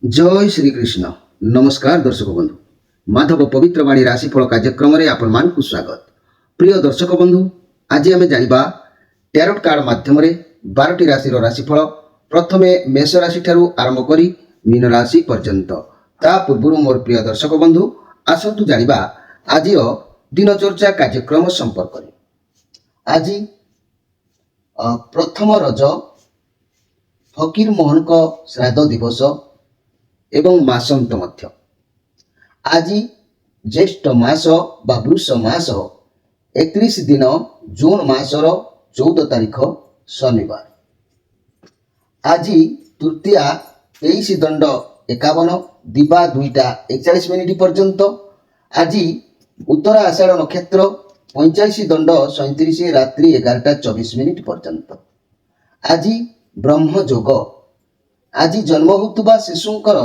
जय श्री कृष्ण। नमस्कार दर्शक बंधु, माधव पवित्र वाणी राशिफल कार्यक्रम में आपण मानकु स्वागत। प्रिय दर्शक बंधु, आज आम जानिबा टैरोट कार्ड माध्यम 12टी राशि राशिफल। प्रथमे मेष राशि ठारू आरंभ करी मीन राशि पर्यंत। ता पूर्व मोर प्रिय दर्शक बंधु, आसतु जानिबा आज दिनचर्या कार्यक्रम संपर्क में। आज प्रथम रज फकीर मोहन को श्राद्ध दिवस एवं मासंत मध्य। आज ज्येष्ठ मास बा वृष मास 31 दिन जून मासर 14 तारीख शनिवार। आज तृतीया 23 दंड 51 दिवा 2टा 41 मिनिट पर्यंत। आज उत्तर आषाढ़ नक्षत्र 85 दंड 37 रात्रि 11टा 24 मिनिट पर्यंत। आज ब्रह्म जोग। आज जन्म होता शिशुंकर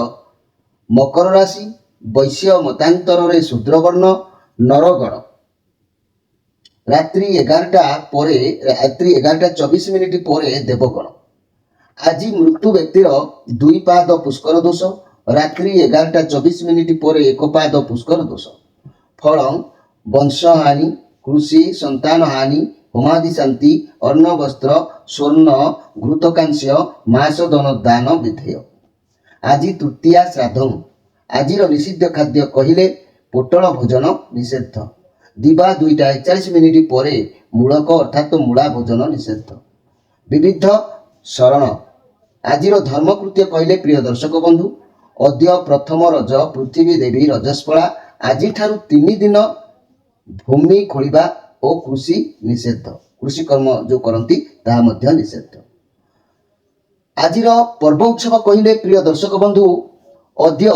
मकर राशि, वैश्य मतांतर शूद्र वर्ण नरगण। रात्रि 11टा 24 मिनिट पर देवगण। आज मृत्यु व्यक्तिर 2 पाद पुष्कर दोष। रात्रि 11टा 24 मिनिट पर 1 पाद पुष्कर दोष। फल वंशहानि, कृषि, संतान हानि, होमादि शांति, अन्न वस्त्र, स्वर्ण, घृतकांस्य, मासदन दान विधेय। आज तृतीया श्राद्ध। आज निषिद्ध खाद्य कहले पोटल भोजन निषेध। दिवा 2टा 41 मिनिट पर मूलक अर्थात मूला भोजन निषेध। विविध शरण। आज धर्मकृत्य कहले प्रिय दर्शक बंधु, अद्य प्रथम रज पृथ्वी देवी रजस्पला। आज 3 दिन भूमि खोलिबा और कृषि निषेध। कृषि कर्म जो करती ताहा मध्य निषेध। आज पर्व उत्सव कहले प्रिय दर्शक बंधु, अद्य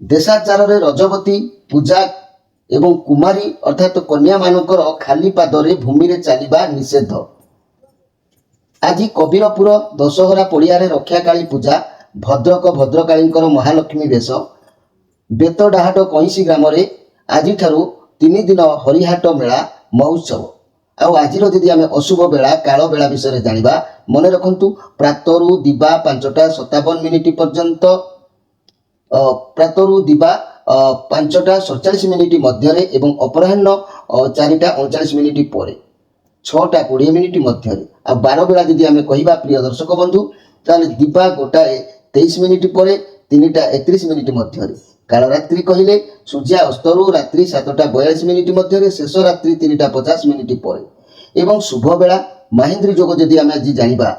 देशाचार रजवती पूजा एवं कुमारी अर्थात कन्या मानकर खाली पादरे भूमि रे चलिबा निषेध। आज कबीरपुर दशहरा पड़िया रक्षाकाली पूजा, भद्रक भद्रकाली महालक्ष्मी वेश, बेतडाहाट कईसी ग्राम आज 3 दिन हरिहाट मेला महोत्सव। आज जदि आम अशुभ बेला काल बेला विषय जानिबा, मन रखंतु प्रातरु दिवा 5टा 57 मिनिट पर्यंत, प्रातरु दिवा 5टा 47 मिनिट मध्य एवं अपराह्न 4टा 39 मिनिट पर 6टा 20 मिनिट मध्य। आ 12 बेला जदि आम कहिबा प्रिय दर्शक बंधु, ताले दिवा 1टाए 23 मिनिट पर 3टा 31 मिनिट मध्य। कालरात्रि कहले सूर्य अस्तरु रात्रि 7टा 42 मिनिट मध्य, शेष रात्रि 3टा 50 मिनिट पर। एवं शुभ बेला महेंद्र जोग जदि आम आज जानिबा,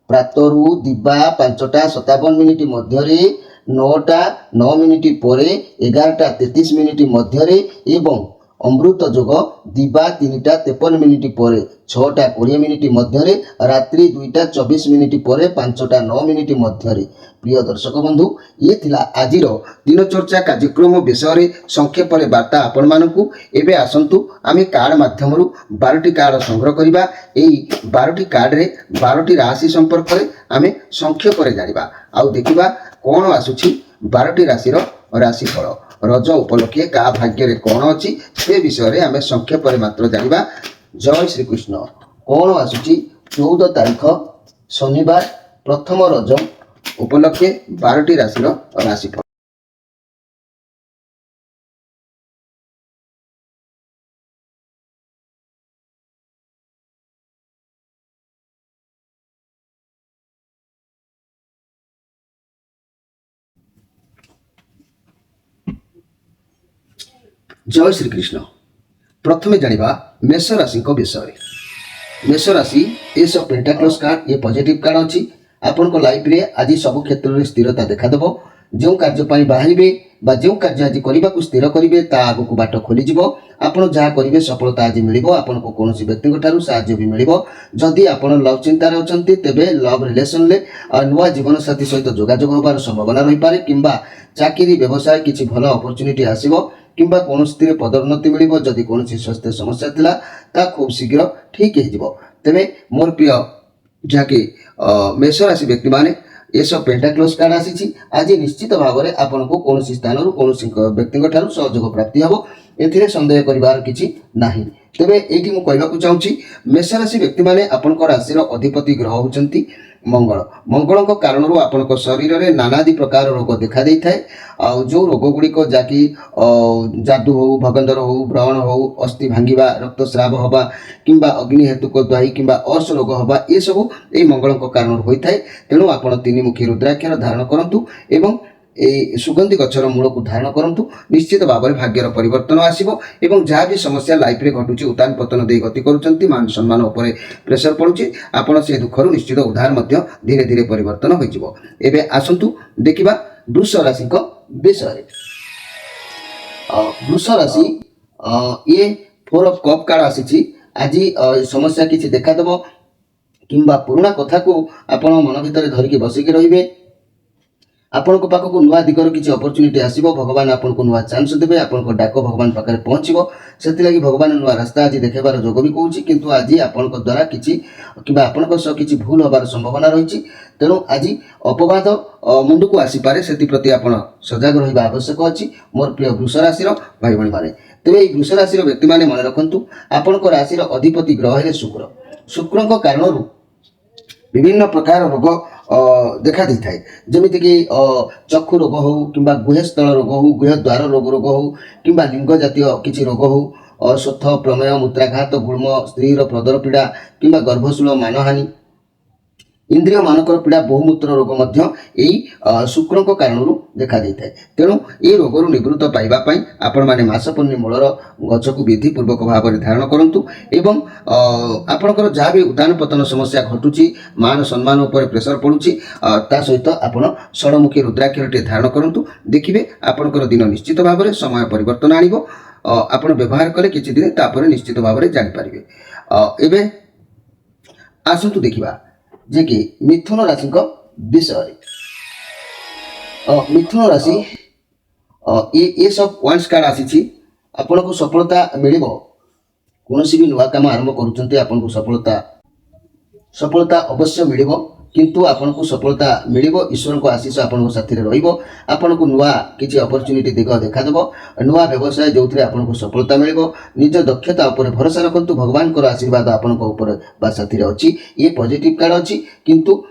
प्रातरु दिवा 5टा 57 मिनिट मध्य, 9टा 9 मिनिट पर 11टा 33 मिनिट मध्य एवं अमृत जोग दिवा 3टा 53 मिनिट पर 6टा 20 मिनिट मध्य, रात्रि 2टा 24 मिनिट पर 5टा 9 मिनिट मध्य। प्रिय दर्शक बंधु, ये थिला आजिर दिनचर्या कार्यक्रम विषय संक्षेप वार्ता आपण मानकु। एबे आसंतु आमे कार्ड माध्यम 12टी कार्ड संग्रह करिबा। एई 12टी कार्ड रे 12टी राशि संपर्क रे आमे संक्षेप रे जानिबा। आउ देखिबा कोन आसुछि 12टी राशि रो राशिफल। रज उपलक्षे का भाग्य रे कोन अछि से विषय रे आमे संक्षेप रे मात्र जानिबा। जय श्री कृष्ण। कोन आसुछि 14 तारीख शनिवार प्रथम रज उपलक्षे 12टी राशि रो राशिफल। जय श्री कृष्ण। प्रथमे जानिबा मेष राशि विषय। मेष राशि एस ऑफ पेंटाक्लस कार्ड, ये पॉजिटिव कार्ड अछि। आपन को लाइफ रे आज सब क्षेत्र में स्थिरता देखा देबो। जो कार्य पाई बाहरिबे बा जो कार्य आज करबा को स्थिर करिवे ता आगु को बाट खोली जिवो। आपन जहा करिवे सफलता आज मिलिबो। आपन को कोनोसी व्यक्ति ठारू सहायता भी मिलिबो। जदि आपन लव चिंता रे अछंती तेबे लव रिलेशन ले नुआ जीवन साथी सहित जोगाजोग होबार संभावना रही पारे, किंबा चाकरी व्यवसाय किछि भलो अपॉर्चुनिटी आसीबो, किंबा कोनोसी पदोन्नति मिलिबो। जदि कोनोसी स्वास्थ्य समस्या थिला ता खूब शीघ्र ठीक हो जिवो। तेबे मोर प्रिय जहाँकि मेष राशि व्यक्ति माने ये सब पेंटाक्लस कार्ड आसी। आज निश्चित भाव में आपन को कौन स्थान कौन व्यक्ति सहयोग प्राप्ति हम, ए सन्देह कर किसी ना। तेरे ये कहवाक चाहूँगी मेष राशि व्यक्ति मैंने आपण राशि अधिपति ग्रह होती मंगल मंगल कारण आपण शरीर में नानादि प्रकार रोग देखा दे थाए जो रोग गुड़िक जहाँकि जादू हो भगंदर हो व्रण हो अस्थि भांगा रक्तस्राव हवा किंबा अग्नि हेतुक द्वाही किंबा अर्श रोग हवा ये सब ये मंगल कारण होता है। तेणु आपण तीन मुखी रुद्राक्षर धारण करूँ एवं ए सुगंधी गछर मूल को धारण करूँ निश्चित भाव में भाग्यर परिवर्तन आसो एवं जहाँ भी समस्या लाइफ रे घटुची उतान पतन दे गति करुँच मान सम्मान उपर प्रेसर पड़ुची आपण से दुखर निश्चित उद्धार धीरे धीरे परिवर्तन हो आसतु देखा वृष राशि विषय। वृष राशि ये 4 ऑफ कप कार्ड आसी आज समस्या किसी देखादेव किंबा पुराणा कथा को आपण मन भितर धरिकी बसिकी रहिबे आपण पाखक नुआ दिगर किसी अपरच्युनिटी आसो भगवान आपन को नुआ चांस देवे आपण डाक भगवान पाखे पहुँचो से भगवान नुआ रास्ता आज देखार जोग भी कौच किंतु आज आपण द्वारा किसी कि आपण किसी भूल हबार संभावना रही तेणु आज अपवाद मुंड को आसीपे से प्रति आप सजग रहा आवश्यक अच्छी मोर प्रिय वृष राशि भाई भाई मैंने तेरे वृष राशि व्यक्ति मैंने मन रखु आपण राशि अधिपति ग्रह है शुक्र शुक्र कारण विभिन्न प्रकार रोग देखा दी थाए जमीती कि चक्षु रोग हो कि गुहस्थल रोग हो गुहद्वार रोग हो कि लिंग जातीय किसी रोग हो स्वथ प्रमेय मूत्राघात गुल्म स्त्री प्रदर पीड़ा कि गर्भशूल मानहानि इंद्रिय मानकर पीड़ा बहुमूत्र रोग शुक्र कारण देखा दी थाए। तेणु ये रोग निवृत्त पाइबापी आपण मैंने मासपन्नी मूलर गछ को विधि पूर्वक भाव में धारण करूँ एवं आपणकर जहाँ भी उतान पतन समस्या घटुची मान सम्मान उपर प्रेसर पड़ुची ता सहित आपण षड़मुखी रुद्राक्षर धारण करूँ देखिए आपणकर दिन निश्चित भाव में समय परिवर्तन आणिबो आपण व्यवहार कले किछि दिन तापर निश्चित भाव में जानिपारे। एबे आसतु देखिबा जे कि मिथुन राशि विषय। मिथुन राशि ये सब वंस कार्ड आसी आपन को सफलता मिलिबो कौन भी नुआ काम आरंभ करूछंते आपन को सफलता अवश्य मिलिबो किंतु आपन को सफलता मिलिबो ईश्वर को आशीष आपन को साथी रे रहिबो आपन को नुआ किछि अपॉर्चुनिटी देखा देबो नुआ व्यवसाय जो थे आपन को सफलता मिलिबो निज दक्षता ऊपर भरोसा रखंतु भगवान को आशीर्वाद आपन को ऊपर बा साथी रे अछि ये पॉजिटिव कार्ड अछि किंतु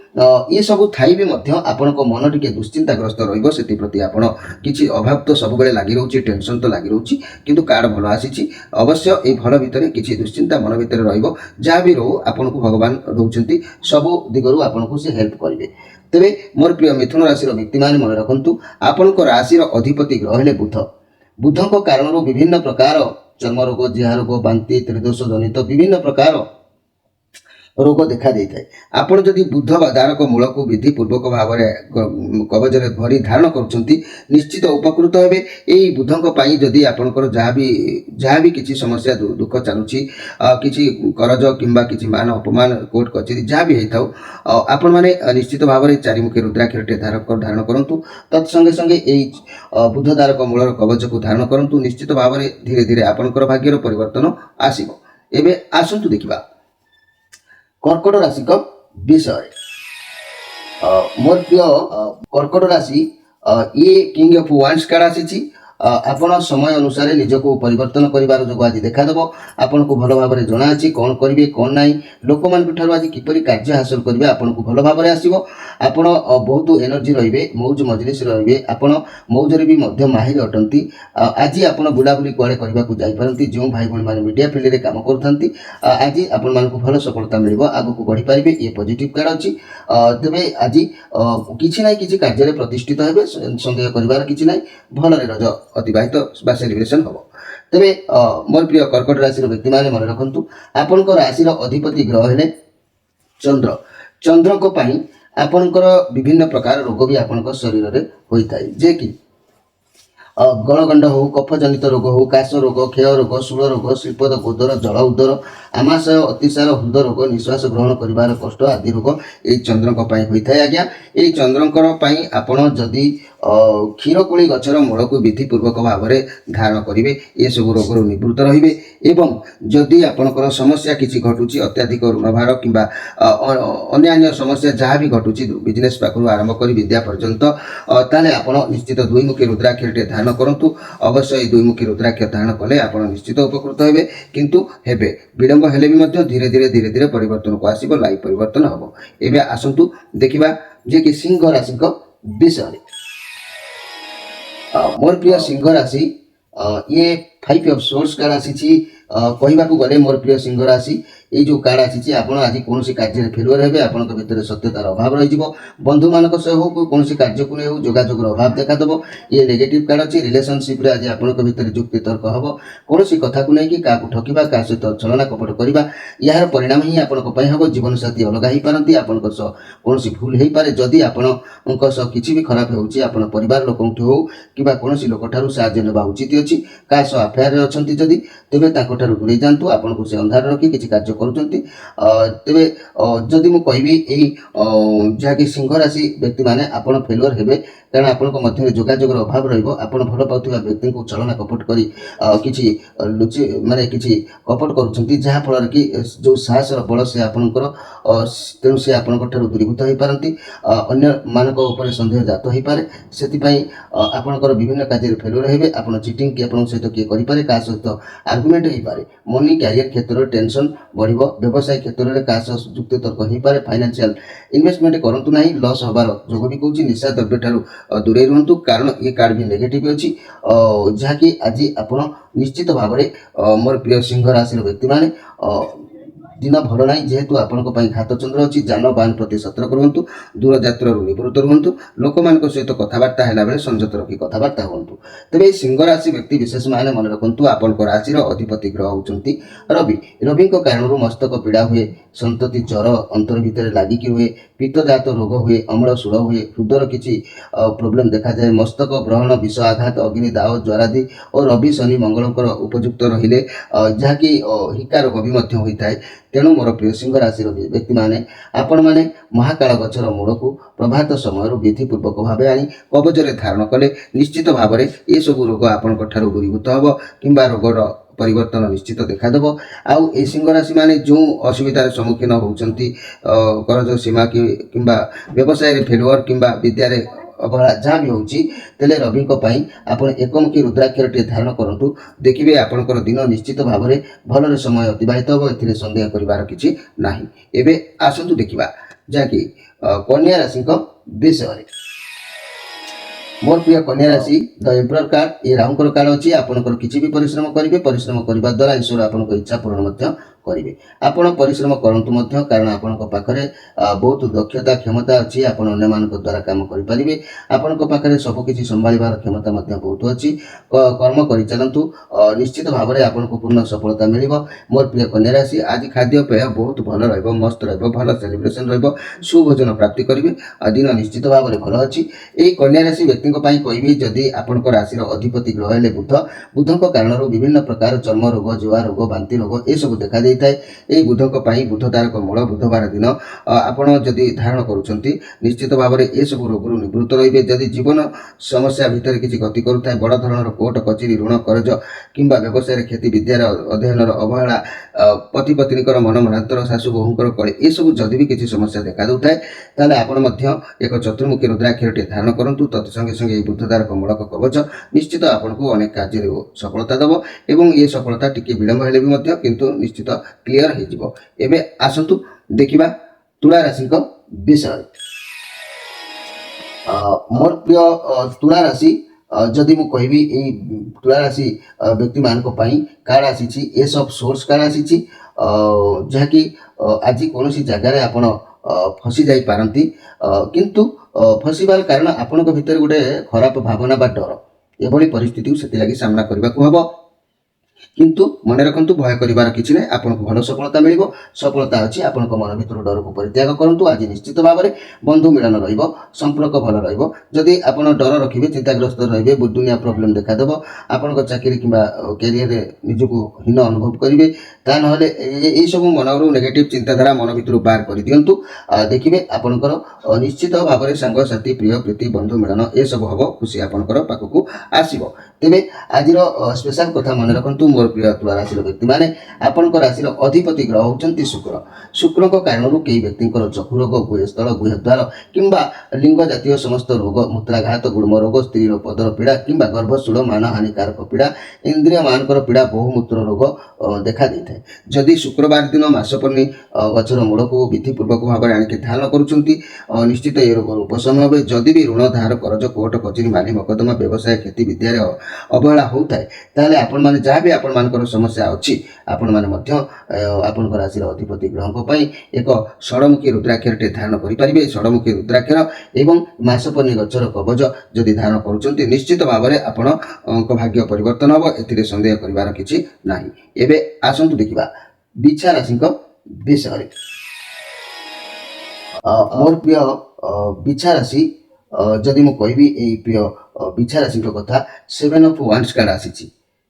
ये सब थाई भी मध्य आपन को मन टिके दुश्चिंताग्रस्त रहिबो सेति प्रति आपन किछि अभाव तो सब बेले लागि रहउछि टेंशन तो लागि रहउछि किंतु कार्ड भलो आसीछि अवश्य ए भल भितरे किछि दुश्चिंता मन भितरे रहिबो जहाँ भी रहू आपन को भगवान रहउछंती सब दिगरु आपन को से हेल्प करिवे। तेबे मोर प्रिय मिथुन राशि व्यक्ति मान मन रखंतु आपन को राशि अधिपति ग्रह हेले बुध बुध को कारण विभिन्न प्रकार चर्म रोग जिहा रोग बांति त्रिदोष जनित विभिन्न प्रकार रोग देखा दे थाए आपण जदि बुध दारक मूल को विधि पूर्वक भाव में कवच भरी धारण करुँच निश्चित उपकृत हेबे। यही बुधक पाई जदि आपणकर जहाँ भी किसी समस्या दुख चलुची किसी करज किंबा किसी मान अपमान कोर्ट कचेरी जहाँ भी होता हो आपण मैंने निश्चित भाव में चारिमुखी रुद्राक्षर धारण करूँ तत्संगे संगे यही बुध दारक मूलर कवच को धारण करूँ निश्चित भाव में धीरे धीरे आपणकर भाग्यर परिवर्तन आसिबो। एबे आसंतु देखिबा कर्कट राशि विषय। मोर प्रिय कर्कट राशि ये किंग ऑफ वांस कार्ड आसी आपण समय अनुसार निजको परिवर्तन करिवार जो आज देखादेव आपन को भल भाव में जना अछि कौन करिवे कौन नाही लोक मान ठार आज किपरि कार्य हासिल करिवे आपन को भल भाव में आसीबो आपण बहुत एनर्जी रहिबे मौज मजलिस रहिबे आपण मौजरे भी मध्य माहिर अटंती आज आपण बुलाबुली कुआडे करबा को जाई परंती जो भाई बहन माने मीडिया फील्ड रे काम करथंती आज आपण मान को भल सफलता मिलिबो आगु को बढ़ी पारिबे ये पॉजिटिव कार्ड अछि। तबे आज किछि नाही किछि कार्य रे प्रतिष्ठित हेबे संदेह करिवार किछि नाही भल रे रज अतिबाहित बा सेलिब्रेशन हम। तेरे मोर प्रिय कर्कट राशि व्यक्ति मैंने मन रखु आपण राशि अधिपति ग्रह है चंद्र चंद्र को पाई आपणकर विभिन्न प्रकार रोग भी आपण शरीर में होता है जे कि गलगंड हो कफ जनित रोग हो काश रोग क्षय रोग शूल रोग श्रीपद गोदर जल उदर आमाशय अतिसार हृदय रोग निश्वास ग्रहण करिवार कष्ट आदि रोग ये चंद्र होता है। आज्ञा ये चंद्रकर आपण जदि କ୍ଷୀରକୋଳି ଗଛର ମୂଳକୁ ବିଧିପୂର୍ବକ ଭାବରେ ଧାରଣ କରିବେ, ଏସବୁ ରୋଗରୁ ନିବୃତ୍ତ ରହିବେ। ଏବଂ ଯଦି ଆପଣଙ୍କର ସମସ୍ୟା କିଛି ଘଟୁଛି, ଅତ୍ୟଧିକ ଋଣଭାର କିମ୍ବା ଅନ୍ୟାନ୍ୟ ସମସ୍ୟା ଯାହା ବି ଘଟୁଛି ବିଜନେସ୍ ପାଖରୁ ଆରମ୍ଭ କରି ବିଦ୍ୟା ପର୍ଯ୍ୟନ୍ତ, ତାହେଲେ ଆପଣ ନିଶ୍ଚିତ ଦୁଇମୁଖୀ ରୁଦ୍ରାକ୍ଷଟିଏ ଧାରଣ କରନ୍ତୁ। ଅବଶ୍ୟ ଏହି ଦୁଇମୁଖୀ ରୁଦ୍ରାକ୍ଷ ଧାରଣ କଲେ ଆପଣ ନିଶ୍ଚିତ ଉପକୃତ ହେବେ, କିନ୍ତୁ ହେବେ ବିଳମ୍ବ ହେଲେ ବି ମଧ୍ୟ ଧୀରେ ଧୀରେ ପରିବର୍ତ୍ତନକୁ ଆସିବ, ଲାଇଫ୍ ପରିବର୍ତ୍ତନ ହେବ। ଏବେ ଆସନ୍ତୁ ଦେଖିବା ଯେ କି ସିଂହ ରାଶିଙ୍କ ବିଷୟରେ। ମୋର ପ୍ରିୟ ସିଂହ ରାଶି, ଇଏ 5 ଅଫ୍ ସୋର୍ସ କାର୍ଡ ଆସିଛି। କହିବାକୁ ଗଲେ ମୋର ପ୍ରିୟ ସିଂହ ରାଶି, এই ଯେଉଁ କାର୍ଡ ଆସିଛି, ଆପଣ ଆଜି କୌଣସି କାର୍ଯ୍ୟରେ ଫେଲୁଅର ହେବେ, ଆପଣଙ୍କ ଭିତରେ ସତ୍ୟତାର ଅଭାବ ରହିଯିବ। ବନ୍ଧୁମାନଙ୍କ ସହ ହଉ, କୌଣସି କାର୍ଯ୍ୟକୁ ନେଇ ହଉ, ଯୋଗାଯୋଗର ଅଭାବ ଦେଖାଦେବ। ଇଏ ନେଗେଟିଭ୍ କାର୍ଡ ଅଛି। ରିଲେସନସିପ୍ରେ ଆଜି ଆପଣଙ୍କ ଭିତରେ ଯୁକ୍ତି ତର୍କ ହେବ। କୌଣସି କଥାକୁ ନେଇକି କାହାକୁ ଠକିବା, କାହା ସହିତ ଛଳନା କପଟ କରିବା, ଏହାର ପରିଣାମ ହିଁ ଆପଣଙ୍କ ପାଇଁ ହେବ। ଜୀବନସାଥୀ ଅଲଗା ହେଇପାରନ୍ତି, ଆପଣଙ୍କ ସହ କୌଣସି ଭୁଲ ହେଇପାରେ। ଯଦି ଆପଣଙ୍କ ସହ କିଛି ବି ଖରାପ ହେଉଛି, ଆପଣ ପରିବାର ଲୋକଙ୍କଠୁ ହଉ କିମ୍ବା କୌଣସି ଲୋକଠାରୁ ସାହାଯ୍ୟ ନେବା ଉଚିତ ଅଛି। କାହା ସହ ଆଫେୟାରରେ ଅଛନ୍ତି ଯଦି, ତେବେ ତାଙ୍କଠାରୁ ଦୂରେଇ ଯାଆନ୍ତୁ। ଆପଣଙ୍କୁ ସେ ଅନ୍ଧାର ରଖି କିଛି କାର୍ଯ୍ୟ କରୁଛନ୍ତି। ତେବେ ଯଦି ମୁଁ କହିବି ଏଇ ଯାହାକି ସିଂହ ରାଶି ବ୍ୟକ୍ତିମାନେ ଆପଣ ଫେଲୁଅର ହେବେ, କାରଣ ଆପଣଙ୍କ ମଧ୍ୟରେ ଯୋଗାଯୋଗର ଅଭାବ ରହିବ। ଆପଣ ଭଲ ପାଉଥିବା ବ୍ୟକ୍ତିଙ୍କୁ ଛଳନା କପଟ କରି କିଛି କିଛି କପଟ କରୁଛନ୍ତି, ଯାହାଫଳରେ କି ଯେଉଁ ସାହସର ବଳ ସେ ଆପଣଙ୍କର, ତେଣୁ ସେ ଆପଣଙ୍କ ଠାରୁ ଦୂରୀଭୂତ ହୋଇପାରନ୍ତି। ଅନ୍ୟମାନଙ୍କ ଉପରେ ସନ୍ଦେହ ଜାତ ହୋଇପାରେ। ସେଥିପାଇଁ ଆପଣଙ୍କର ବିଭିନ୍ନ କାର୍ଯ୍ୟରେ ଫେଲୁଅର ହେବେ। ଆପଣ ଚିଟିଂ କି ଆପଣଙ୍କ ସହିତ କିଏ କରିପାରେ, କାହା ସହିତ ଆର୍ଗୁମେଣ୍ଟ ହୋଇପାରେ। ମନି କ୍ୟାରିୟର କ୍ଷେତ୍ରରେ ଟେନସନ୍ ବଢ଼ିବ। ବ୍ୟବସାୟ କ୍ଷେତ୍ରରେ କାହା ସହ ଯୁକ୍ତି ତର୍କ ହୋଇପାରେ। ଫାଇନାନ୍ସିଆଲ ଇନଭେଷ୍ଟମେଣ୍ଟ କରନ୍ତୁ ନାହିଁ, ଲସ୍ ହେବାର ଯୋଗ ବି କହୁଛି। ନିଶା ଦ୍ରବ୍ୟ ଠାରୁ ଦୂରେଇ ରୁହନ୍ତୁ, କାରଣ ଏ କାର୍ଡ ବି ନେଗେଟିଭ୍ ଅଛି। ଯାହାକି ଆଜି ଆପଣ ନିଶ୍ଚିତ ଭାବରେ ମୋର ପ୍ରିୟ ସିଂହ ରାଶିର ବ୍ୟକ୍ତିମାନେ ଦିନ ଭଲ ନାହିଁ, ଯେହେତୁ ଆପଣଙ୍କ ପାଇଁ ଘାତଚନ୍ଦ୍ର ଅଛି। ଯାନବାହନ ପ୍ରତି ସତର୍କ ରୁହନ୍ତୁ, ଦୂରଯାତ୍ରାରୁ ନିବୃତ୍ତ ରୁହନ୍ତୁ। ଲୋକମାନଙ୍କ ସହିତ କଥାବାର୍ତ୍ତା ହେଲା ବେଳେ ସଂଯତ ରଖି କଥାବାର୍ତ୍ତା ହୁଅନ୍ତୁ। ତେବେ ଏହି ସିଂହ ରାଶି ବ୍ୟକ୍ତି ବିଶେଷ ମାନେ ମନେ ରଖନ୍ତୁ, ଆପଣଙ୍କ ରାଶିର ଅଧିପତି ଗ୍ରହ ହେଉଛନ୍ତି ରବି। ରବିଙ୍କ କାରଣରୁ ମସ୍ତକ ପୀଡ଼ା ହୁଏ, ସନ୍ତତି ଜ୍ୱର ଅନ୍ତର ଭିତରେ ଲାଗିକି ହୁଏ, ପିତ୍ତଜାତ ରୋଗ ହୁଏ, ଅମ୍ଳ ଶୂଳ ହୁଏ, ହୃଦର କିଛି ପ୍ରୋବ୍ଲେମ୍ ଦେଖାଯାଏ। ମସ୍ତକ ଗ୍ରହଣ, ବିଷ ଆଘାତ, ଅଗ୍ନି ଦାହ, ଜ୍ୱରାଦି ଓ ରବି ଶନି ମଙ୍ଗଳଙ୍କର ଉପଯୁକ୍ତ ରହିଲେ ଯାହାକି ହିକା ରୋଗ ବି ମଧ୍ୟ ହୋଇଥାଏ। ତେଣୁ ମୋର ପ୍ରିୟ ସିଂହ ରାଶିର ବ୍ୟକ୍ତିମାନେ, ଆପଣମାନେ ମହାକାଳ ଗଛର ମୂଳକୁ ପ୍ରଭାତ ସମୟରୁ ବିଧିପୂର୍ବକ ଭାବେ ଆଣି କବଜରେ ଧାରଣ କଲେ ନିଶ୍ଚିତ ଭାବରେ ଏସବୁ ରୋଗ ଆପଣଙ୍କ ଠାରୁ ଦୂରୀଭୂତ ହେବ କିମ୍ବା ରୋଗର ପରିବର୍ତ୍ତନ ନିଶ୍ଚିତ ଦେଖାଦେବ। ଆଉ এই ସିଂହ ରାଶିମାନେ ଯେଉଁ ଅସୁବିଧାର ସମ୍ମୁଖୀନ ହେଉଛନ୍ତି, କରଜ ସୀମା କିମ୍ବା ବ୍ୟବସାୟରେ ଫେଲୁଅର କିମ୍ବା ବିଦ୍ୟାରେ ଅବହେଳା ଯାହା ବି ହେଉଛି, ତେଲେ ରବିଙ୍କ ପାଇଁ ଆପଣ ଏକମୁଖୀ ରୁଦ୍ରାକ୍ଷରଟିଏ ଧାରଣ କରନ୍ତୁ। ଦେଖିବେ ଆପଣଙ୍କର ଦିନ ନିଶ୍ଚିତ ଭାବରେ ଭଲରେ ସମୟ ଅତିବାହିତ ହେବ, ଏଥିରେ ସନ୍ଦେହ କରିବାର କିଛି ନାହିଁ। ଏବେ ଆସନ୍ତୁ ଦେଖିବା ଯାହାକି କନ୍ୟା ରାଶିଙ୍କ ବିଷୟରେ। ମୋର ପ୍ରିୟ କନ୍ୟା ରାଶି, ଦ ଏମ୍ପରର କାର୍ଡ, ଏ ରାହୁଙ୍କର କାର୍ଡ ଅଛି। ଆପଣଙ୍କର କିଛି ବି ପରିଶ୍ରମ କରିବେ, ପରିଶ୍ରମ କରିବା ଦ୍ୱାରା ଈଶ୍ୱର ଆପଣଙ୍କ ଇଚ୍ଛା ପୂରଣ ମଧ୍ୟ କରିବେ। ଆପଣ ପରିଶ୍ରମ କରନ୍ତୁ ମଧ୍ୟ, କାରଣ ଆପଣଙ୍କ ପାଖରେ ବହୁତ ଦକ୍ଷତା କ୍ଷମତା ଅଛି। ଆପଣ ଅନ୍ୟମାନଙ୍କ ଦ୍ୱାରା କାମ କରିପାରିବେ। ଆପଣଙ୍କ ପାଖରେ ସବୁକିଛି ସମ୍ଭାଳିବାର କ୍ଷମତା ମଧ୍ୟ ବହୁତ ଅଛି। କର୍ମ କରିଚାଲନ୍ତୁ, ନିଶ୍ଚିତ ଭାବରେ ଆପଣଙ୍କୁ ପୂର୍ଣ୍ଣ ସଫଳତା ମିଳିବ। ମୋର ପ୍ରିୟ କନ୍ୟା ରାଶି, ଆଜି ଖାଦ୍ୟପେୟ ବହୁତ ଭଲ ରହିବ, ମସ୍ତ ରହିବ, ଭଲ ସେଲିବ୍ରେସନ୍ ରହିବ, ସୁଭୋଜନ ପ୍ରାପ୍ତି କରିବେ। ଦିନ ନିଶ୍ଚିତ ଭାବରେ ଭଲ ଅଛି। ଏହି କନ୍ୟା ରାଶି ବ୍ୟକ୍ତିଙ୍କ ପାଇଁ କହିବି, ଯଦି ଆପଣଙ୍କ ରାଶିର ଅଧିପତି ଗ୍ରହ ହେଲେ ବୁଧ, ବୁଧଙ୍କ କାରଣରୁ ବିଭିନ୍ନ ପ୍ରକାର ଚର୍ମ ରୋଗ, ଜୁଆ ରୋଗ, ବାନ୍ତି ରୋଗ ଏସବୁ ଦେଖାଦେଇଥାଏ। ଏହି ବୁଧଙ୍କ ପାଇଁ ବୁଧ ତାରକ ମୂଳ ବୁଧବାର ଦିନ ଆପଣ ଯଦି ଧାରଣ କରୁଛନ୍ତି, ନିଶ୍ଚିତ ଭାବରେ ଏସବୁ ରୋଗରୁ ନିବୃତ୍ତ ରହିବେ। ଯଦି ଜୀବନ ସମସ୍ୟା ଭିତରେ କିଛି ଗତି କରୁଥାଏ, ବଡ଼ ଧରଣର କୋର୍ଟ କଚେରୀ, ଋଣ କରଜ କିମ୍ବା ବ୍ୟବସାୟରେ କ୍ଷତି, ବିଦ୍ୟାର ଅଧ୍ୟୟନର ଅବହେଳା, ପତି ପତ୍ନୀଙ୍କର ମନ ମନାନ୍ତର, ଶାଶୁ ବୋହୂଙ୍କର କଳି, ଏସବୁ ଯଦି ବି କିଛି ସମସ୍ୟା ଦେଖାଦେଉଥାଏ, ତାହେଲେ ଆପଣ ମଧ୍ୟ ଏକ ଚତୁର୍ମୁଖୀ ରୁଦ୍ରାକ୍ଷରଟିଏ ଧାରଣ କରନ୍ତୁ। ତତ୍ ସଙ୍ଗେ ସଙ୍ଗେ ଏହି ବୁଧ ତାରକ ମୂଳକ କବଚ ନିଶ୍ଚିତ ଆପଣଙ୍କୁ ଅନେକ କାର୍ଯ୍ୟରେ ସଫଳତା ଦେବ ଏବଂ ଏ ସଫଳତା ଟିକେ ବିଳମ୍ବ ହେଲେ ବି ମଧ୍ୟ କିନ୍ତୁ ନିଶ୍ଚିତ କ୍ଲିୟର ହେଇଯିବ। ଏବେ ଆସନ୍ତୁ ଦେଖିବା ତୁଳା ରାଶିଙ୍କ ବିଷୟରେ। ମୋର ପ୍ରିୟ ତୁଳା ରାଶି, ଯଦି ମୁଁ କହିବି ଏଇ ତୁଳା ରାଶି ବ୍ୟକ୍ତିମାନଙ୍କ ପାଇଁ କାର୍ଡ ଆସିଛି ଏସ୍ ଅଫ୍ ସୋର୍ସ କାର୍ଡ ଆସିଛି। ଯାହାକି ଆଜି କୌଣସି ଜାଗାରେ ଆପଣ ଫସି ଯାଇପାରନ୍ତି, କିନ୍ତୁ ଫସିବାର କାରଣ ଆପଣଙ୍କ ଭିତରେ ଗୋଟେ ଖରାପ ଭାବନା ବା ଡର, ଏଭଳି ପରିସ୍ଥିତିକୁ ସେଥିଲାଗି ସାମ୍ନା କରିବାକୁ ହେବ। କିନ୍ତୁ ମନେ ରଖନ୍ତୁ ଭୟ କରିବାର କିଛି ନାହିଁ, ଆପଣଙ୍କୁ ଭଲ ସଫଳତା ମିଳିବ। ସଫଳତା ଅଛି, ଆପଣଙ୍କ ମନ ଭିତରୁ ଡରକୁ ପରିତ୍ୟାଗ କରନ୍ତୁ। ଆଜି ନିଶ୍ଚିତ ଭାବରେ ବନ୍ଧୁ ମିଳନ ରହିବ, ସମ୍ପର୍କ ଭଲ ରହିବ। ଯଦି ଆପଣ ଡର ରଖିବେ, ଚିନ୍ତାଗ୍ରସ୍ତ ରହିବେ, ଦୁନିଆ ପ୍ରୋବ୍ଲେମ୍ ଦେଖାଦେବ, ଆପଣଙ୍କ ଚାକିରି କିମ୍ବା କ୍ୟାରିୟରରେ ନିଜକୁ ହୀନ ଅନୁଭବ କରିବେ, ତା ନହେଲେ ଏଇସବୁ ମନରୁ ନେଗେଟିଭ୍ ଚିନ୍ତାଧାରା ମନ ଭିତରୁ ବାହାର କରିଦିଅନ୍ତୁ। ଦେଖିବେ ଆପଣଙ୍କର ନିଶ୍ଚିତ ଭାବରେ ସାଙ୍ଗସାଥି, ପ୍ରିୟ ପ୍ରୀତି, ବନ୍ଧୁ ମିଳନ ଏସବୁ ହେବ, ଖୁସି ଆପଣଙ୍କର ପାଖକୁ ଆସିବ। ତେବେ ଆଜିର ସ୍ପେଶାଲ କଥା ମନେ ରଖନ୍ତୁ ମୋର ପ୍ରିୟ ତୁଳା ରାଶିର ବ୍ୟକ୍ତିମାନେ, ଆପଣଙ୍କ ରାଶିର ଅଧିପତି ଗ୍ରହ ହେଉଛନ୍ତି ଶୁକ୍ର। ଶୁକ୍ରଙ୍କ କାରଣରୁ କେହି ବ୍ୟକ୍ତିଙ୍କର ଚକ୍ଷୁ ରୋଗ, ଗୁହସ୍ଥଳ, ଗୁହଦ୍ୱାର କିମ୍ବା ଲିଙ୍ଗ ଜାତୀୟ ସମସ୍ତ ରୋଗ, ମୂତ୍ରାଘାତ, ଗୁଳ୍ମ ରୋଗ, ସ୍ତ୍ରୀର ପଦର ପୀଡ଼ା କିମ୍ବା ଗର୍ଭଶୂଳ ମାନହାନିକାରକ ପୀଡ଼ା, ଇନ୍ଦ୍ରିୟ ମାନଙ୍କର ପୀଡ଼ା, ବହୁମୂତ୍ର ରୋଗ ଦେଖା ଦେଇଥାଏ। ଯଦି ଶୁକ୍ରବାର ଦିନ ମାସପର୍ଣ୍ଣି ଗଛର ମୂଳକୁ ବିଧିପୂର୍ବକ ଭାବରେ ଆଣିକି ଧାରଣ କରୁଛନ୍ତି, ନିଶ୍ଚିତ ଏ ରୋଗରୁ ଉପଶମ হবে। ଯଦି ବି ଋଣ, ଧାର, କରଜ, କୋର୍ଟ କଚେରୀ, ମାଲି ମକଦ୍ଦମା, ବ୍ୟବସାୟ, କ୍ଷତି ବିଦ୍ୟାରେ ଅବହେଳା ହେଉଥାଏ, ତାହେଲେ ଆପଣମାନେ ଯାହା ବି ଆପଣମାନଙ୍କର ସମସ୍ୟା ଅଛି, ଆପଣମାନେ ମଧ୍ୟ ଆପଣଙ୍କ ରାଶିର ଅଧିପତି ଗ୍ରହଙ୍କ ପାଇଁ ଏକ ଷଡ଼ମୁଖୀ ରୁଦ୍ରାକ୍ଷରଟେ ଧାରଣ କରିପାରିବେ। ଷଡ଼ମୁଖୀ ରୁଦ୍ରାକ୍ଷର ଏବଂ ମାସପର୍ଣ୍ଣି ଗଛର କବଚ ଯଦି ଧାରଣ କରୁଛନ୍ତି, ନିଶ୍ଚିତ ଭାବରେ ଆପଣଙ୍କ ଭାଗ୍ୟ ପରିବର୍ତ୍ତନ ହେବ, ଏଥିରେ ସନ୍ଦେହ କରିବାର କିଛି ନାହିଁ। ଏବେ ଆସନ୍ତୁ ଦେଖିବା ବିଛା ରାଶିଙ୍କ ବିଷୟରେ। ମୋର ପ୍ରିୟ ବିଛା ରାଶି, ଯଦି ମୁଁ କହିବି ଏଇ ପ୍ରିୟ ବିଛା ରାଶିଙ୍କ କଥା, 7 of Wands କାର୍ଡ଼ ଆସିଛି।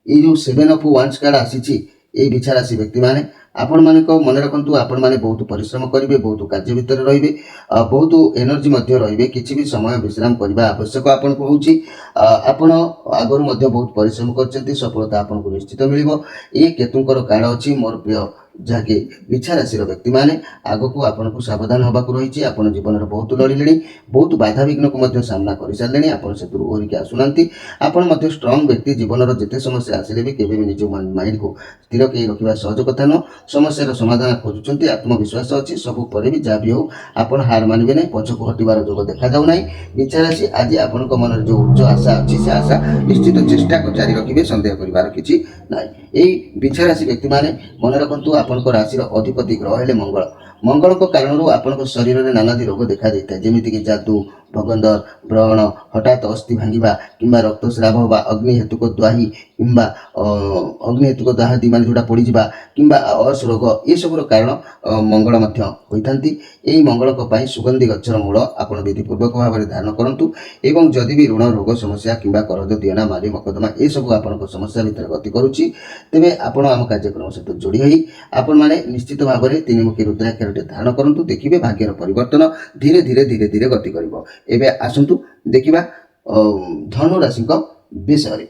ଏଇ ଯେଉଁ 7 of Wands କାର୍ଡ଼ ଆସିଛି, ଏଇ ବିଛା ରାଶି ବ୍ୟକ୍ତିମାନେ ଆପଣମାନଙ୍କ ମନେ ରଖନ୍ତୁ, ଆପଣମାନେ ବହୁତ ପରିଶ୍ରମ କରିବେ, ବହୁତ କାର୍ଯ୍ୟ ଭିତରେ ରହିବେ, ବହୁତ ଏନର୍ଜି ମଧ୍ୟ ରହିବେ। କିଛି ବି ସମୟ ବିଶ୍ରାମ କରିବା ଆବଶ୍ୟକ ଆପଣଙ୍କୁ ହେଉଛି। ଆପଣ ଆଗରୁ ମଧ୍ୟ ବହୁତ ପରିଶ୍ରମ କରିଛନ୍ତି, ସଫଳତା ଆପଣଙ୍କୁ ନିଶ୍ଚିତ ମିଳିବ। ଏ କେତୁଙ୍କର କାର୍ଡ଼ ଅଛି ମୋର ପ୍ରିୟ, ଯାହାକି ବିଛା ରାଶିର ବ୍ୟକ୍ତିମାନେ ଆଗକୁ ଆପଣଙ୍କୁ ସାବଧାନ ହେବାକୁ ରହିଛି। ଆପଣ ଜୀବନରେ ବହୁତ ଲଢ଼ିଲେଣି, ବହୁତ ବାଧାବିଘ୍ନକୁ ମଧ୍ୟ ସାମ୍ନା କରିସାରିଲେଣି, ଆପଣ ସେଥିରୁ ଓହରିକି ଆସୁନାହାନ୍ତି। ଆପଣ ମଧ୍ୟ ଷ୍ଟ୍ରଙ୍ଗ ବ୍ୟକ୍ତି, ଜୀବନର ଯେତେ ସମସ୍ୟା ଆସିଲେ ବି କେବେ ବି ନିଜ ମାଇଣ୍ଡକୁ ସ୍ଥିର କରି ରଖିବା ସହଜ କଥା ନୁହଁ। ସମସ୍ୟାର ସମାଧାନ ଖୋଜୁଛନ୍ତି, ଆତ୍ମବିଶ୍ୱାସ ଅଛି। ସବୁ ପରେ ବି ଯାହା ବି ହେଉ ଆପଣ ହାର ମାନିବେ ନାହିଁ, ପଛକୁ ହଟିବାର ଯୋଗ ଦେଖାଯାଉ ନାହିଁ। ବିଛା ରାଶି, ଆଜି ଆପଣଙ୍କ ମନରେ ଯେଉଁ ଉଚ୍ଚ ଆଶା ଅଛି, ସେ ଆଶା ନିଶ୍ଚିତ ଚେଷ୍ଟା ଜାରି ରଖିବେ, ସନ୍ଦେହ କରିବାର କିଛି ନାହିଁ। ଏଇ ବିଛା ରାଶି ବ୍ୟକ୍ତିମାନେ ମନେ ରଖନ୍ତୁ, ଆପଣଙ୍କ ରାଶିର ଅଧିପତି ଗ୍ରହ ହେଲେ ମଙ୍ଗଳ। ମଙ୍ଗଳଙ୍କ କାରଣରୁ ଆପଣଙ୍କ ଶରୀରରେ ନାନାଦି ରୋଗ ଦେଖା ଦେଇଥାଏ, ଯେମିତିକି ଯାଦୁ, ଭଗନ୍ଦର, ବ୍ରଣ, ହଠାତ୍ ଅସ୍ଥି ଭାଙ୍ଗିବା କିମ୍ବା ରକ୍ତସ୍ରାବ ହେବା, ଅଗ୍ନି ହେତୁକ ଦ୍ୱାହି କିମ୍ବା ଅଗ୍ନି ହେତୁକ ଦାହାଦି ମାନେ ଯେଉଁଟା ପଡ଼ିଯିବା କିମ୍ବା ଅର୍ଶ ରୋଗ, ଏସବୁର କାରଣ ମଙ୍ଗଳ ମଧ୍ୟ ହୋଇଥାନ୍ତି। ଏହି ମଙ୍ଗଳଙ୍କ ପାଇଁ ସୁଗନ୍ଧି ଗଛର ମୂଳ ଆପଣ ବିଧିପୂର୍ବକ ଭାବରେ ଧାରଣ କରନ୍ତୁ। ଏବଂ ଯଦି ବି ଋଣ, ରୋଗ ସମସ୍ୟା କିମ୍ବା କରଜ, ଦିଅନା, ମାଲି ମକଦ୍ଦମା ଏସବୁ ଆପଣଙ୍କ ସମସ୍ୟା ଭିତରେ ଗତି କରୁଛି, ତେବେ ଆପଣ ଆମ କାର୍ଯ୍ୟକ୍ରମ ସହିତ ଯୋଡ଼ି ହୋଇ ଆପଣମାନେ ନିଶ୍ଚିତ ଭାବରେ ତିନିମୁଖୀ ରୁଦ୍ରାକ୍ଷରଟେ ଧାରଣ କରନ୍ତୁ। ଦେଖିବେ ଭାଗ୍ୟର ପରିବର୍ତ୍ତନ ଧୀରେ ଧୀରେ ଧୀରେ ଧୀରେ ଗତି କରିବ। ଏବେ ଆସନ୍ତୁ ଦେଖିବା ଧନୁ ରାଶିଙ୍କ ବିଷୟରେ।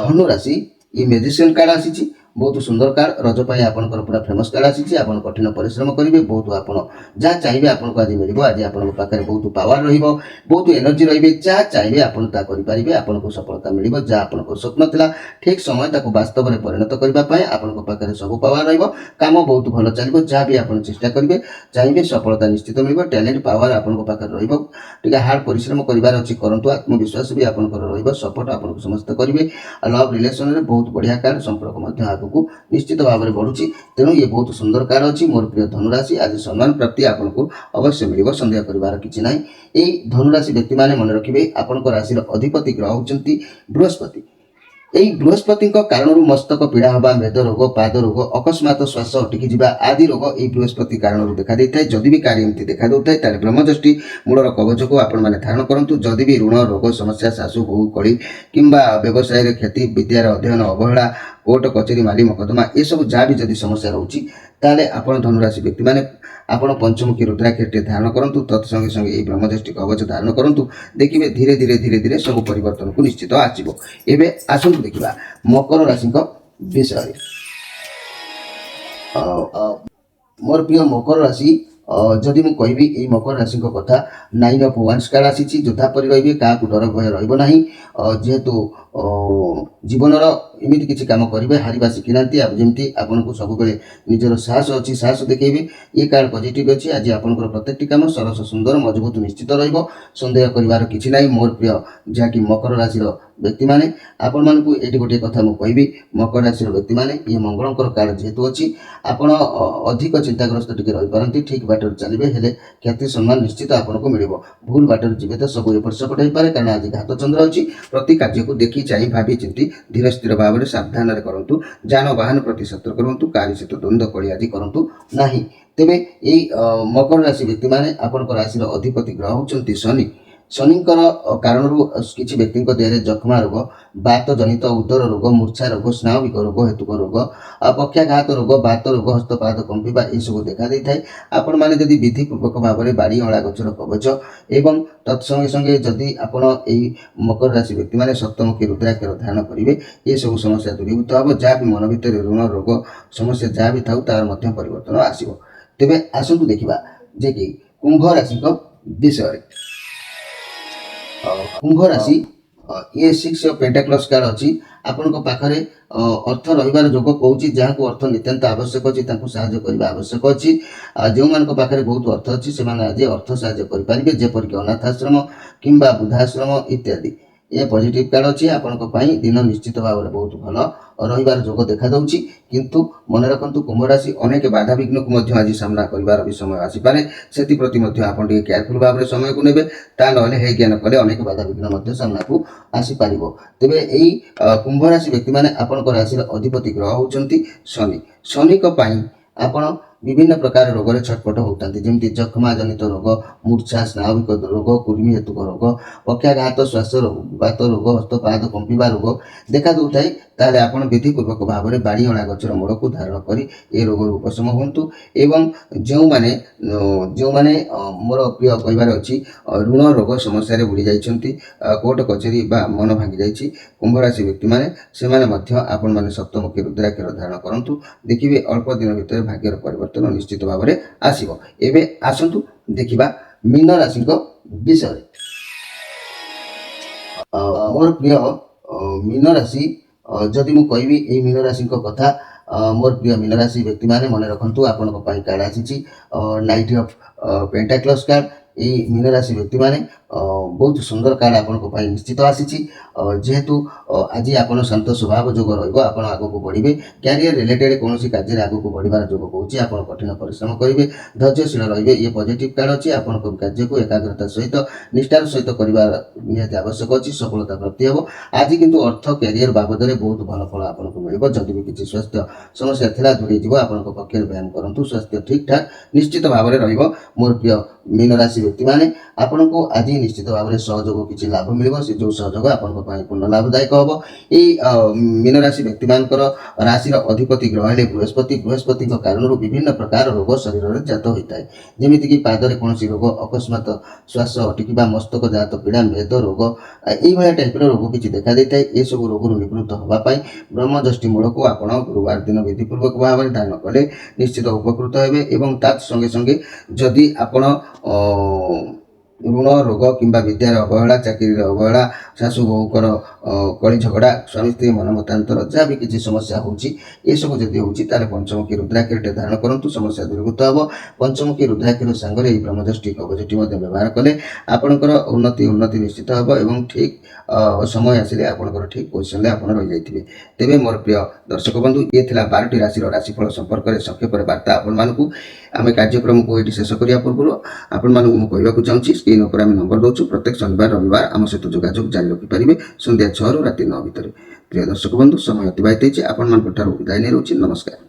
ଧନୁ ରାଶି, ଏ ମ୍ୟାଜିସିଆନ୍ କାର୍ଡ଼ ଆସିଛି, ବହୁତ ସୁନ୍ଦର କାର୍ଡ଼। ରଜ ପାଇଁ ଆପଣଙ୍କର ପୁରା ଫେମସ୍ କାର୍ଡ଼ ଆସିଛି। ଆପଣ କଠିନ ପରିଶ୍ରମ କରିବେ, ବହୁତ ଆପଣ ଯାହା ଚାହିଁବେ ଆପଣଙ୍କୁ ଆଜି ମିଳିବ। ଆଜି ଆପଣଙ୍କ ପାଖରେ ବହୁତ ପାୱାର ରହିବ, ବହୁତ ଏନର୍ଜି ରହିବେ, ଯାହା ଚାହିଁବେ ଆପଣ ତାହା କରିପାରିବେ। ଆପଣଙ୍କୁ ସଫଳତା ମିଳିବ, ଯାହା ଆପଣଙ୍କ ସ୍ୱପ୍ନ ଥିଲା ଠିକ୍ ସମୟ ତାକୁ ବାସ୍ତବରେ ପରିଣତ କରିବା ପାଇଁ ଆପଣଙ୍କ ପାଖରେ ସବୁ ପାୱାର ରହିବ। କାମ ବହୁତ ଭଲ ଚାଲିବ, ଯାହା ବି ଆପଣ ଚେଷ୍ଟା କରିବେ ଚାହିଁବେ ସଫଳତା ନିଶ୍ଚିତ ମିଳିବ। ଟ୍ୟାଲେଣ୍ଟ, ପାୱାର ଆପଣଙ୍କ ପାଖରେ ରହିବ। ଟିକେ ହାର୍ଡ଼ ପରିଶ୍ରମ କରିବାର ଅଛି, କରନ୍ତୁ। ଆତ୍ମବିଶ୍ୱାସ ବି ଆପଣଙ୍କର ରହିବ, ସପୋର୍ଟ ଆପଣଙ୍କୁ ସମସ୍ତେ କରିବେ। ଲଭ୍ ରିଲେସନରେ ବହୁତ ବଢ଼ିଆ କାର୍ଡ଼, ସମ୍ପର୍କ ମଧ୍ୟ ଆଗକୁ ନିଶ୍ଚିତ ଭାବରେ ବଢ଼ୁଛି। ତେଣୁ ଇଏ ବହୁତ ସୁନ୍ଦର କାର୍ଡ଼ ଅଛି ମୋର ପ୍ରିୟ ଧନୁରାଶି। ଆଜି ସମ୍ମାନ ପ୍ରାପ୍ତି ଆପଣଙ୍କୁ ଅବଶ୍ୟ ମିଳିବ, ସନ୍ଦେହ କରିବାର କିଛି ନାହିଁ। ଏଇ ଧନୁରାଶି ବ୍ୟକ୍ତିମାନେ ମନେ ରଖିବେ, ଆପଣଙ୍କ ରାଶିର ଅଧିପତି ଗ୍ରହ ହେଉଛନ୍ତି ବୃହସ୍ପତି। ଏହି ବୃହସ୍ପତିଙ୍କ କାରଣରୁ ମସ୍ତକ ପୀଡ଼ା ହେବା, ମେଦ ରୋଗ, ପାଦ ରୋଗ, ଅକସ୍ମାତ ଶ୍ୱାସ ଅଟକି ଯିବା ଆଦି ରୋଗ ଏହି ବୃହସ୍ପତି କାରଣରୁ ଦେଖା ଦେଇଥାଏ। ଯଦି ବି କାହାର ଏମିତି ଦେଖା ଦେଉଥାଏ, ତାହେଲେ ବ୍ରହ୍ମଯଷ୍ଟି ମୂଳର କବଚକୁ ଆପଣମାନେ ଧାରଣ କରନ୍ତୁ। ଯଦି ବି ଋଣ, ରୋଗ ସମସ୍ୟା, ଶାଶୁ ବୋହୂ କଳି କିମ୍ବା ବ୍ୟବସାୟରେ କ୍ଷତି, ବିଦ୍ୟାର ଅଧ୍ୟୟନ ଅବହେଳା, କୋର୍ଟ କଚେରୀ, ମାଲି ମକଦ୍ଦମା ଏସବୁ ଯାହା ବି ଯଦି ସମସ୍ୟା ରହୁଛି, ତାହେଲେ ଆପଣ ଧନୁରାଶି ବ୍ୟକ୍ତିମାନେ ଆପଣ ପଞ୍ଚମୁଖୀ ରୁଦ୍ରାକ୍ଷରଟେ ଧାରଣ କରନ୍ତୁ। ତତ୍ସଙ୍ଗେ ସଙ୍ଗେ ଏହି ବ୍ରହ୍ମଯଷ୍ଟି କବଚ ଧାରଣ କରନ୍ତୁ। ଦେଖିବେ ଧୀରେ ଧୀରେ ଧୀରେ ଧୀରେ ସବୁ ପରିବର୍ତ୍ତନକୁ ନିଶ୍ଚିତ ଆସିବ। ଏବେ ଆସନ୍ତୁ ଦେଖିବା ମକର ରାଶିଙ୍କ ବିଷୟରେ। ମୋର ପ୍ରିୟ ମକର ରାଶି, ଯଦି ମୁଁ କହିବି ଏଇ ମକର ରାଶିଙ୍କ କଥା, 9 of Wands କାର୍ଡ଼ ଆସିଛି। ଯୋଦ୍ଧା ପରି ରହିବେ, କାହାକୁ ଡର ଭୟ ରହିବ ନାହିଁ। ଯେହେତୁ ଜୀବନର ଏମିତି କିଛି କାମ କରିବେ ହାରିବା ଶିଖିନାହାନ୍ତି, ଯେମିତି ଆପଣଙ୍କୁ ସବୁବେଳେ ନିଜର ସାହସ ଅଛି, ସାହସ ଦେଖେଇବେ। ଏ କାର୍ଡ଼ ପଜିଟିଭ୍ ଅଛି। ଆଜି ଆପଣଙ୍କର ପ୍ରତ୍ୟେକଟି କାମ ସରସ, ସୁନ୍ଦର, ମଜବୁତ ନିଶ୍ଚିତ ରହିବ, ସନ୍ଦେହ କରିବାର କିଛି ନାହିଁ। ମୋର ପ୍ରିୟ ଯାହାକି ମକର ରାଶିର ବ୍ୟକ୍ତିମାନେ, ଆପଣମାନଙ୍କୁ ଏଇଠି ଗୋଟିଏ କଥା ମୁଁ କହିବି, ମକର ରାଶିର ବ୍ୟକ୍ତିମାନେ ଇଏ ମଙ୍ଗଳଙ୍କର କାର୍ଡ଼ ଯେହେତୁ ଅଛି, ଆପଣ ଅଧିକ ଚିନ୍ତାଗ୍ରସ୍ତ ଟିକେ ରହିପାରନ୍ତି। ଠିକ୍ ବାଟରେ ଚାଲିବେ, ହେଲେ ଖ୍ୟାତି ସମ୍ମାନ ନିଶ୍ଚିତ ଆପଣଙ୍କୁ ମିଳିବ। ଭୁଲ ବାଟରେ ଯିବେ ତ ସବୁ ଏପଟ ସେପଟ ହେଇପାରେ, କାରଣ ଆଜି ଘାତ ଚନ୍ଦ୍ର ଅଛି। ପ୍ରତି କାର୍ଯ୍ୟକୁ ଦେଖି ଚାହିଁ ଭାବି ଚିନ୍ତି ଧୀର ସ୍ଥିର ଭାବରେ ସାବଧାନରେ କରନ୍ତୁ। ଯାନବାହନ ପ୍ରତି ସତର୍କ ରୁହନ୍ତୁ। କାହାରି ସହିତ ଦ୍ୱନ୍ଦ୍ୱ କଳି ଆଦି କରନ୍ତୁ ନାହିଁ। ତେବେ ଏଇ ମକର ରାଶି ବ୍ୟକ୍ତିମାନେ ଆପଣଙ୍କ ରାଶିର ଅଧିପତି ଗ୍ରହ ହେଉଛନ୍ତି ଶନି। ଶନିଙ୍କର କାରଣରୁ କିଛି ବ୍ୟକ୍ତିଙ୍କ ଦେହରେ ଯକ୍ଷ୍ମା ରୋଗ, ବାତ ଜନିତ ଉଦର ରୋଗ, ମୂର୍ଚ୍ଛା ରୋଗ, ସ୍ନାୟବିକ ରୋଗ, ହେତୁକ ରୋଗ, ପକ୍ଷାଘାତ ରୋଗ, ବାତ ରୋଗ, ହସ୍ତପାଦ କମ୍ପିବା ଏସବୁ ଦେଖା ଦେଇଥାଏ। ଆପଣମାନେ ଯଦି ବିଧିପୂର୍ବକ ଭାବରେ ବାଡ଼ି ଅଁଳା ଗଛର କବଚ ଏବଂ ତତ୍ସଙ୍ଗେ ସଙ୍ଗେ ଯଦି ଆପଣ ଏଇ ମକର ରାଶି ବ୍ୟକ୍ତିମାନେ ସପ୍ତମୁଖୀ ରୁଦ୍ରାକ୍ଷର ଧ୍ୟାନ କରିବେ ଏସବୁ ସମସ୍ୟା ଦୂରୀଭୂତ ହେବ। ଯାହା ବି ମନ ଭିତରେ ଋଣ ରୋଗ ସମସ୍ୟା ଯାହା ବି ଥାଉ ତାର ମଧ୍ୟ ପରିବର୍ତ୍ତନ ଆସିବ। ତେବେ ଆସନ୍ତୁ ଦେଖିବା ଯେ କି କୁମ୍ଭ ରାଶିଙ୍କ ବିଷୟରେ। କୁମ୍ଭ ରାଶି ଇଏ 6 ଅଫ୍ ପେଣ୍ଟାକ୍ଲସ୍ କାର୍ଡ ଅଛି। ଆପଣଙ୍କ ପାଖରେ ଅର୍ଥ ରହିବାର ଯୋଗ କହୁଛି। ଯାହାକୁ ଅର୍ଥ ନିତାନ୍ତ ଆବଶ୍ୟକ ଅଛି ତାଙ୍କୁ ସାହାଯ୍ୟ କରିବା ଆବଶ୍ୟକ ଅଛି। ଯେଉଁମାନଙ୍କ ପାଖରେ ବହୁତ ଅର୍ଥ ଅଛି ସେମାନେ ଆଜି ଅର୍ଥ ସାହାଯ୍ୟ କରିପାରିବେ, ଯେପରିକି ଅନାଥ ଆଶ୍ରମ କିମ୍ବା ବୃଦ୍ଧାଶ୍ରମ ଇତ୍ୟାଦି। ଏ ପଜିଟିଭ କାର୍ଡ ଅଛି। ଆପଣଙ୍କ ପାଇଁ ଦିନ ନିଶ୍ଚିତ ଭାବରେ ବହୁତ ଭଲ ରହିବାର ଯୋଗ ଦେଖାଯାଉଛି। କିନ୍ତୁ ମନେ ରଖନ୍ତୁ କୁମ୍ଭ ରାଶି ଅନେକ ବାଧାବିଘ୍ନକୁ ମଧ୍ୟ ଆଜି ସାମ୍ନା କରିବାର ବି ସମୟ ଆସିପାରେ। ସେଥିପ୍ରତି ମଧ୍ୟ ଆପଣ ଟିକେ କେୟାରଫୁଲ ଭାବରେ ସମୟକୁ ନେବେ। ତା ନହେଲେ ହେଇଜ୍ଞା ନ କଲେ ଅନେକ ବାଧାବିଘ୍ନ ମଧ୍ୟ ସାମ୍ନାକୁ ଆସିପାରିବ। ତେବେ ଏଇ କୁମ୍ଭ ରାଶି ବ୍ୟକ୍ତିମାନେ ଆପଣଙ୍କ ରାଶିର ଅଧିପତି ଗ୍ରହ ହେଉଛନ୍ତି ଶନି। ଶନିଙ୍କ ପାଇଁ ଆପଣ ବିଭିନ୍ନ ପ୍ରକାର ରୋଗରେ ଛଟପଟ ହେଉଥାନ୍ତି, ଯେମିତି ଯକ୍ଷ୍ମା ଜନିତ ରୋଗ, ମୂର୍ଚ୍ଛା, ସ୍ନାୟବିକ ରୋଗ, କୃମି ହେତୁକ ରୋଗ, ପକ୍ଷାଘାତ, ଶ୍ୱାସ ରୋଗ, ବାତ ରୋଗ, ହସ୍ତପାଦ କମ୍ପିବା ରୋଗ ଦେଖା ଦେଉଥାଏ। ତାହେଲେ ଆପଣ ବିଧିପୂର୍ବକ ଭାବରେ ବାଡ଼ି ଅଁଳା ଗଛର ମୂଳକୁ ଧାରଣ କରି ଏ ରୋଗରୁ ଉପଶମ ହୁଅନ୍ତୁ। ଏବଂ ଯେଉଁମାନେ ମୋର ପ୍ରିୟ କହିବାର ଅଛି ଋଣ ରୋଗ ସମସ୍ୟାରେ ବୁଡ଼ି ଯାଇଛନ୍ତି, କୋର୍ଟ କଚେରୀ ବା ମନ ଭାଙ୍ଗି ଯାଇଛି, କୁମ୍ଭ ରାଶି ବ୍ୟକ୍ତିମାନେ ସେମାନେ ମଧ୍ୟ ଆପଣମାନେ ସପ୍ତମୁଖୀ ରୁଦ୍ରାକ୍ଷର ଧାରଣ କରନ୍ତୁ। ଦେଖିବେ ଅଳ୍ପ ଦିନ ଭିତରେ ଭାଗ୍ୟର ପରିବର୍ତ୍ତନ ନିଶ୍ଚିତ ଭାବରେ ଆସିବ। ଏବେ ଆସନ୍ତୁ ଦେଖିବା ମୀନ ରାଶିଙ୍କ ବିଷୟରେ। ମୋର ପ୍ରିୟ ମୀନ ରାଶି ଯଦି ମୁଁ କହିବି ଏଇ ମୀନ ରାଶିଙ୍କ କଥା, ମୋର ପ୍ରିୟ ମୀନ ରାଶି ବ୍ୟକ୍ତିମାନେ ମନେ ରଖନ୍ତୁ ଆପଣଙ୍କ ପାଇଁ କାର୍ଡ ଆସିଛି ନାଇଟ୍ ଅଫ୍ ପେଣ୍ଟାକ୍ଲସ୍ କାର୍ଡ। ଏଇ ମୀନ ରାଶି ବ୍ୟକ୍ତିମାନେ ବହୁତ ସୁନ୍ଦର କାର୍ଡ ଆପଣଙ୍କ ପାଇଁ ନିଶ୍ଚିତ ଆସିଛି। ଯେହେତୁ ଆଜି ଆପଣ ଶାନ୍ତ ସ୍ୱଭାବ ଯୋଗ ରହିବ, ଆପଣ ଆଗକୁ ବଢ଼ିବେ। କ୍ୟାରିୟର ରିଲେଟେଡ୍ କୌଣସି କାର୍ଯ୍ୟରେ ଆଗକୁ ବଢ଼ିବାର ଯୋଗ କହୁଛି। ଆପଣ କଠିନ ପରିଶ୍ରମ କରିବେ, ଧୈର୍ଯ୍ୟଶୀଳ ରହିବେ। ଇଏ ପଜିଟିଭ କାର୍ଡ ଅଛି। ଆପଣଙ୍କ କାର୍ଯ୍ୟକୁ ଏକାଗ୍ରତା ସହିତ ନିଷ୍ଠାର ସହିତ କରିବାର ନିହାତି ଆବଶ୍ୟକ ଅଛି। ସଫଳତା ପ୍ରାପ୍ତି ହେବ। ଆଜି କିନ୍ତୁ ଅର୍ଥ କ୍ୟାରିୟର ବାବଦରେ ବହୁତ ଭଲ ଫଳ ଆପଣଙ୍କୁ ମିଳିବ। ଯଦି ବି କିଛି ସ୍ୱାସ୍ଥ୍ୟ ସମସ୍ୟା ଥିଲା ଦୂରେଇ ଯିବ। ଆପଣଙ୍କ ପକ୍ଷରେ ବ୍ୟାୟାମ କରନ୍ତୁ, ସ୍ୱାସ୍ଥ୍ୟ ଠିକ୍ ଠାକ୍ ନିଶ୍ଚିତ ଭାବରେ ରହିବ। ମୋର ପ୍ରିୟ ମୀନ ରାଶି ବ୍ୟକ୍ତିମାନେ ଆପଣଙ୍କୁ ଆଜି ନିଶ୍ଚିତ ଭାବରେ ସହଯୋଗ କିଛି ଲାଭ ମିଳିବ। ସେ ଯେଉଁ ସହଯୋଗ ଆପଣଙ୍କ ପାଇଁ ପୂର୍ଣ୍ଣ ଲାଭଦାୟକ ହେବ। ଏଇ ମୀନ ରାଶି ବ୍ୟକ୍ତିମାନଙ୍କର ରାଶିର ଅଧିପତି ଗ୍ରହ ହେଲେ ବୃହସ୍ପତି। ବୃହସ୍ପତିଙ୍କ କାରଣରୁ ବିଭିନ୍ନ ପ୍ରକାର ରୋଗ ଶରୀରରେ ଜାତ ହୋଇଥାଏ, ଯେମିତିକି ପାଦରେ କୌଣସି ରୋଗ, ଅକସ୍ମାତ ଶ୍ୱାସ ଅଟକିବା, ମସ୍ତକ ଜାତ ପୀଡ଼ା, ମେଦ ରୋଗ, ଏଇଭଳିଆ ଟାଇପର ରୋଗ କିଛି ଦେଖା ଦେଇଥାଏ। ଏସବୁ ରୋଗରୁ ନିବୃତ୍ତ ହେବା ପାଇଁ ବ୍ରହ୍ମଯଷ୍ଟି ମୂଳକୁ ଆପଣ ଗୁରୁବାର ଦିନ ବିଧିପୂର୍ବକ ଭାବରେ ଦାନ କଲେ ନିଶ୍ଚିତ ଉପକୃତ ହେବେ। ଏବଂ ତା ସଙ୍ଗେ ସଙ୍ଗେ ଯଦି ଆପଣ ଋଣ ରୋଗ କିମ୍ବା ବିଦ୍ୟାର ଅବହେଳା, ଚାକିରିର ଅବହେଳା, ଶାଶୁ ବୋହୂଙ୍କର କଳି ଝଗଡ଼ା, ସ୍ୱାମୀ ସ୍ତ୍ରୀ ମନ ମତାନ୍ତର ଯାହା ବି କିଛି ସମସ୍ୟା ହେଉଛି, ଏସବୁ ଯଦି ହେଉଛି ତାହେଲେ ପଞ୍ଚମୁଖୀ ରୁଦ୍ରାକ୍ଷରଟେ ଧାରଣ କରନ୍ତୁ, ସମସ୍ୟା ଦୂରୀଭୂତ ହେବ। ପଞ୍ଚମୁଖୀ ରୁଦ୍ରାକ୍ଷର ସାଙ୍ଗରେ ଏହି ବ୍ରହ୍ମଯଷ୍ଟି କବଚଟି ମଧ୍ୟ ବ୍ୟବହାର କଲେ ଆପଣଙ୍କର ଉନ୍ନତି ନିଶ୍ଚିତ ହେବ। ଏବଂ ଠିକ୍ ସମୟ ଆସିଲେ ଆପଣଙ୍କର ଠିକ୍ ପୋଜିସନରେ ଆପଣ ରହିଯାଇଥିବେ। ତେବେ ମୋର ପ୍ରିୟ ଦର୍ଶକ ବନ୍ଧୁ, ଇଏ ଥିଲା 12ଟି ରାଶିର ରାଶିଫଳ ସମ୍ପର୍କରେ ସଂକ୍ଷେପରେ ବାର୍ତ୍ତା ଆପଣମାନଙ୍କୁ। ଆମେ କାର୍ଯ୍ୟକ୍ରମକୁ ଏଇଠି ଶେଷ କରିବା ପୂର୍ବରୁ ଆପଣମାନଙ୍କୁ ମୁଁ କହିବାକୁ ଚାହୁଁଛି, ସ୍କ୍ରିନ୍ ଉପରେ ଆମେ ନମ୍ବର ଦେଉଛୁ। ପ୍ରତ୍ୟେକ ଶନିବାର ରବିବାର ଆମ ସହିତ ଯୋଗାଯୋଗ ଜାରି ରଖିପାରିବେ ସନ୍ଧ୍ୟା 6ରୁ ରାତି 9 ଭିତରେ। ପ୍ରିୟ ଦର୍ଶକ ବନ୍ଧୁ, ସମୟ ଅତିବାହିତ ହୋଇଛି। ଆପଣମାନଙ୍କ ଠାରୁ ବିଦାୟ ନେଇ ରହୁଛି। ନମସ୍କାର।